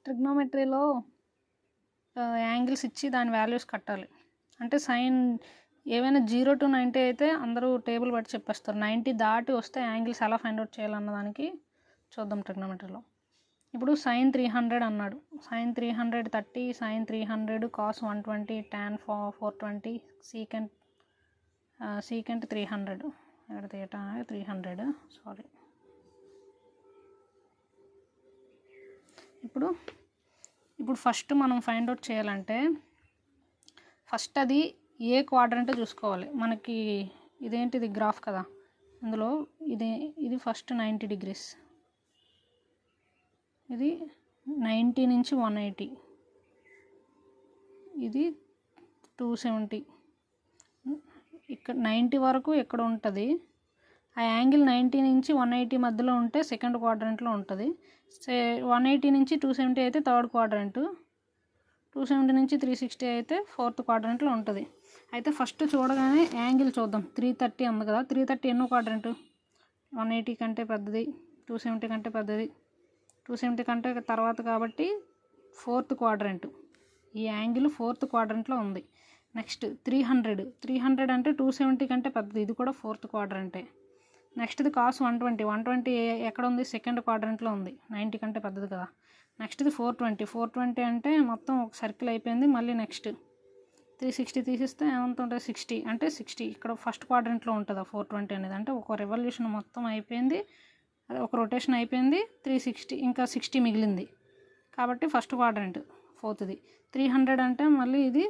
ట్రిగ్నోమెట్రీలో angles ఇచ్చి దాని values కట్టాలి. అంటే సైన్ ఏవైనా 0 to 90 అయితే అందరూ టేబుల్ బట్టి చెప్పేస్తారు. 90 దాటి వస్తే యాంగిల్స్ ఎలా ఫైండ్ అవుట్ చేయాలన్న దానికి చూద్దాం ట్రిగ్నోమెట్రీలో. ఇప్పుడు sin 300 అన్నాడు. sin 300 30, sin 300 cos 120, tan 420, secant 300 ఇక్కడ తీయటా 300 సారీ. ఇప్పుడు ఫస్ట్ మనం ఫైండ్ అవుట్ చేయాలంటే ఫస్ట్ అది ఏ క్వాడ్రంట్ చూసుకోవాలి. మనకి ఇదేంటిది గ్రాఫ్ కదా, అందులో ఇది ఫస్ట్ 90 degrees, ఇది 90 నుంచి 180, ఇది 270. ఇక్కడ 90 వరకు ఎక్కడ ఉంటుంది, ఆ యాంగిల్ 90 నుంచి 180 మధ్యలో ఉంటే సెకండ్ క్వాడ్రంట్లో ఉంటుంది. 180 నుంచి 270 అయితే థర్డ్ క్వాడ్రంట్, 270 నుంచి 360 అయితే ఫోర్త్ క్వాడ్రంట్లో ఉంటుంది. అయితే ఫస్ట్ చూడగానే యాంగిల్ చూద్దాం. 330 ఉంది కదా, 330 ఎన్నో క్వాడ్రంట్? 180 కంటే పెద్దది, 270 కంటే పెద్దది, 270 కంటే తర్వాత కాబట్టి ఫోర్త్ క్వాడ్రంట్. ఈ యాంగిల్ ఫోర్త్ క్వాడ్రంట్లో ఉంది. నెక్స్ట్ 300 అంటే 270 కంటే పెద్దది, ఇది కూడా ఫోర్త్ క్వాడ్రంటే. నెక్స్ట్ది cos 120 ఎక్కడ ఉంది? సెకండ్ క్వాడ్రంట్లో ఉంది, 90 కంటే పెద్దది కదా. నెక్స్ట్ది 420 అంటే మొత్తం ఒక సర్కిల్ అయిపోయింది. మళ్ళీ నెక్స్ట్ 360 తీసిస్తే ఏమంత ఉంటుంది? 60 అంటే 60 ఇక్కడ ఫస్ట్ క్వాడ్రంట్లో ఉంటుంది. 420 అనేది అంటే ఒక రెవల్యూషన్ మొత్తం అయిపోయింది, అదే ఒక రొటేషన్ అయిపోయింది. 360 ఇంకా 60 మిగిలింది కాబట్టి ఫస్ట్ క్వాడ్రంట్ ఫోర్త్ది. 300 అంటే మళ్ళీ ఇది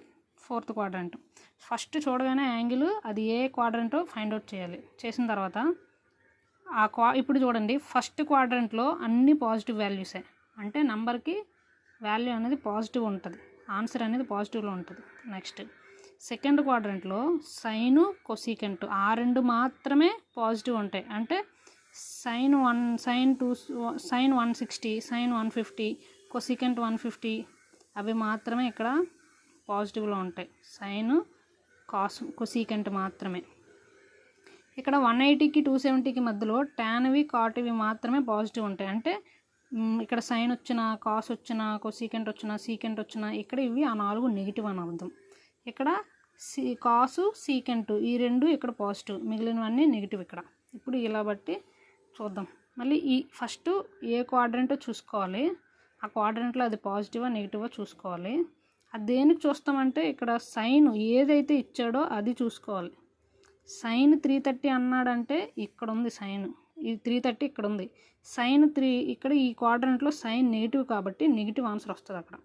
ఫోర్త్ క్వాడ్రంట్. ఫస్ట్ చూడగానే యాంగిల్ అది ఏ క్వాడ్రంటో ఫైండ్ అవుట్ చేయాలి. చేసిన తర్వాత ఇప్పుడు చూడండి, ఫస్ట్ క్వాడ్రంట్లో అన్ని పాజిటివ్ వాల్యూసే, అంటే నంబర్కి వాల్యూ అనేది పాజిటివ్ ఉంటుంది, ఆన్సర్ అనేది పాజిటివ్లో ఉంటుంది. నెక్స్ట్ సెకండ్ క్వాడ్రంట్లో సైను కొసీకెంట్ ఆ రెండు మాత్రమే పాజిటివ్ ఉంటాయి, అంటే sin 160, sin 150, కొసీకెంట్ 150 అవి మాత్రమే ఇక్కడ పాజిటివ్లో ఉంటాయి. సైన్ కొసీకెంట్ మాత్రమే. ఇక్కడ 180కి 270కి మధ్యలో టాన్వి కాట్వి మాత్రమే పాజిటివ్ ఉంటాయి, అంటే ఇక్కడ సైన్ వచ్చినా, కాస్ వచ్చినా, కొసీకెంట్ వచ్చినా, సీకెంట్ వచ్చినా ఇక్కడ ఇవి ఆ 4 నెగిటివ్ అని అర్థం. ఇక్కడ కాసు సీకెంట్ ఈ రెండు ఇక్కడ పాజిటివ్, మిగిలినవన్నీ నెగిటివ్ ఇక్కడ. ఇప్పుడు ఇలా బట్టి చూద్దాం. మళ్ళీ ఈ ఫస్ట్ ఏ క్వాడ్రంటో చూసుకోవాలి, ఆ క్వాడ్రంట్లో అది పాజిటివా నెగిటివా చూసుకోవాలి. అది దేనికి చూస్తామంటే ఇక్కడ సైన్ ఏదైతే ఇచ్చాడో అది చూసుకోవాలి. సైన్ 330 అన్నాడంటే ఇక్కడ ఉంది సైన్, ఇది 330 ఇక్కడ ఉంది. సైన్ 3 ఇక్కడ ఈ క్వాడ్రంట్లో సైన్ నెగిటివ్ కాబట్టి నెగిటివ్ ఆన్సర్ వస్తుంది అక్కడ.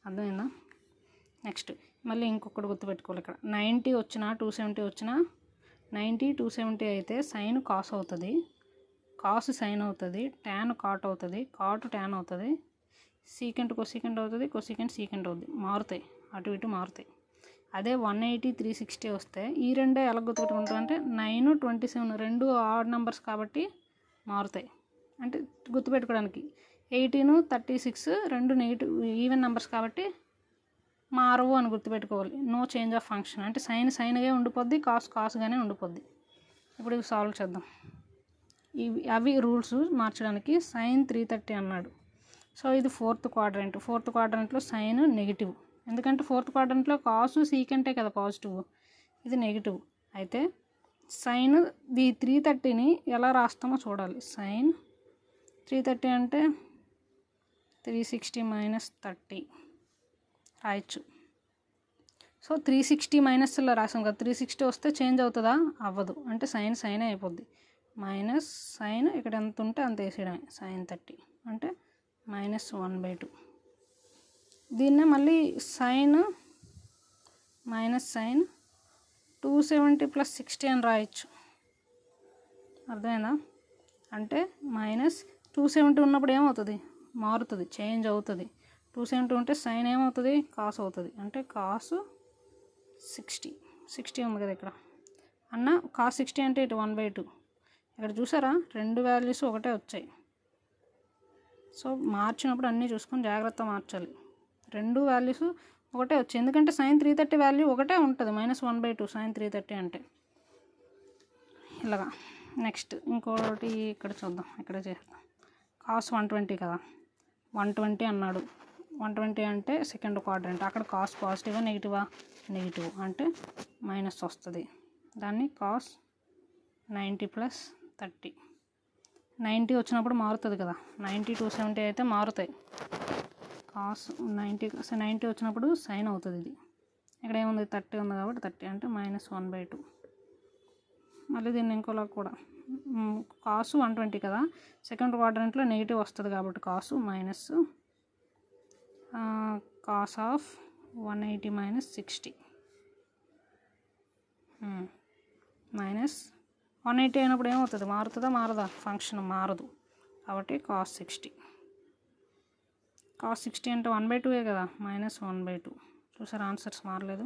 అర్థమైందా? నెక్స్ట్ మళ్ళీ ఇంకొకటి గుర్తుపెట్టుకోవాలి. ఇక్కడ 90 వచ్చినా 270 వచ్చినా 90 270 అయితే సైన్ కాస్ అవుతుంది, కాస్ సైన్ అవుతుంది, ట్యాన్ కాట్ అవుతుంది, కాట్ ట్యాన్ అవుతుంది, సీకెంట్ కొసీకెంట్ అవుతుంది, కొసీకెంట్ సీకెంట్ అవుతుంది, మారుతాయి, అటు ఇటు మారుతాయి. అదే 180 360 వస్తే ఈ రెండే ఎలా గుర్తుపెట్టుకుంటాం అంటే 9 27 రెండు ఆడ్ నెంబర్స్ కాబట్టి మారుతాయి. అంటే గుర్తుపెట్టుకోవడానికి 18 36 రెండు నెగిటివ్ ఈవెన్ నెంబర్స్ కాబట్టి మారవు అని గుర్తుపెట్టుకోవాలి. నో చేంజ్ ఆఫ్ ఫంక్షన్ అంటే సైన్ సైన్గా ఉండిపోద్ది, కాస్ కాస్గానే ఉండిపోద్ది. ఇప్పుడు ఇవి సాల్వ్ చేద్దాం. అవి రూల్స్ మార్చడానికి sin 330 అన్నాడు. సో ఇది ఫోర్త్ క్వాడ్రంట్లో సైన్ నెగిటివ్, ఎందుకంటే ఫోర్త్ క్వాడ్రంట్లో కాసు సీకెంటే కదా పాజిటివ్, ఇది నెగిటివ్. అయితే సైన్ ది 330ని ఎలా రాస్తామో చూడాలి. సైన్ 330 అంటే 360 మైనస్ 30 రాయొచ్చు. సో 360 మైనస్లో రాసాం కదా, 360 వస్తే చేంజ్ అవుతుందా? అవ్వదు, అంటే సైన్ అయిపోద్ది. మైనస్ సైన్ ఇక్కడ ఎంత ఉంటే అంత వేసేయడమే, sin 30 అంటే -1/2. దీన్నే మళ్ళీ సైన్ మైనస్ సైన్ 270 + 60 అని రాయొచ్చు. అర్థమైందా? అంటే -270 ఉన్నప్పుడు ఏమవుతుంది? మారుతుంది, చేంజ్ అవుతుంది. 270 ఉంటే సైన్ ఏమవుతుంది? కాస్ అవుతుంది, అంటే కాసు 60 ఉంది కదా ఇక్కడ అన్న. కాస్ 60 అంటే ఇటు 1/2. ఇక్కడ చూసారా, రెండు వాల్యూస్ ఒకటే వచ్చాయి. సో మార్చినప్పుడు అన్నీ చూసుకొని జాగ్రత్త మార్చాలి. రెండు వాల్యూస్ ఒకటే వచ్చాయి, ఎందుకంటే sin 330 వాల్యూ ఒకటే ఉంటుంది, -1/2 sin 330 అంటే. ఇలాగా నెక్స్ట్ ఇంకోటి ఇక్కడ చూద్దాం, ఇక్కడ చేద్దాం. cos 120 కదా, 120 అన్నాడు. 120 అంటే సెకండ్ క్వాడ్రంట్. అక్కడ కాస్ పాజిటివా నెగిటివా? నెగిటివ్ అంటే మైనస్ వస్తుంది. దాన్ని కాస్ 90 ప్లస్ 30. 90 వచ్చినప్పుడు మారుతుంది కదా, 90 270 అయితే మారుతాయి. కాస్ 90 వచ్చినప్పుడు సైన్ అవుతుంది. ఇది ఇక్కడ ఏముంది 30 ఉంది కాబట్టి 30 అంటే -1/2. మళ్ళీ దీన్ని ఇంకోలా కూడా కాసు 120 కదా, సెకండ్ క్వాడ్రంట్లో నెగిటివ్ వస్తుంది కాబట్టి కాసు మైనస్ కాస్ ఆఫ్ 180 - 60 మైనస్ 180 అయినప్పుడు ఏమవుతుంది? మారుతుందా మారదా? ఫంక్షన్ మారదు కాబట్టి కాస్ 60. కాస్ 60 అంటే 1/2 కదా, -1/2. చూసారు ఆన్సర్స్ మారలేదు.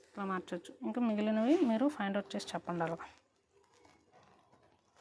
ఇట్లా మార్చచ్చు. ఇంకా మిగిలినవి మీరు ఫైండ్ అవుట్ చేసి చెప్పండి అలా.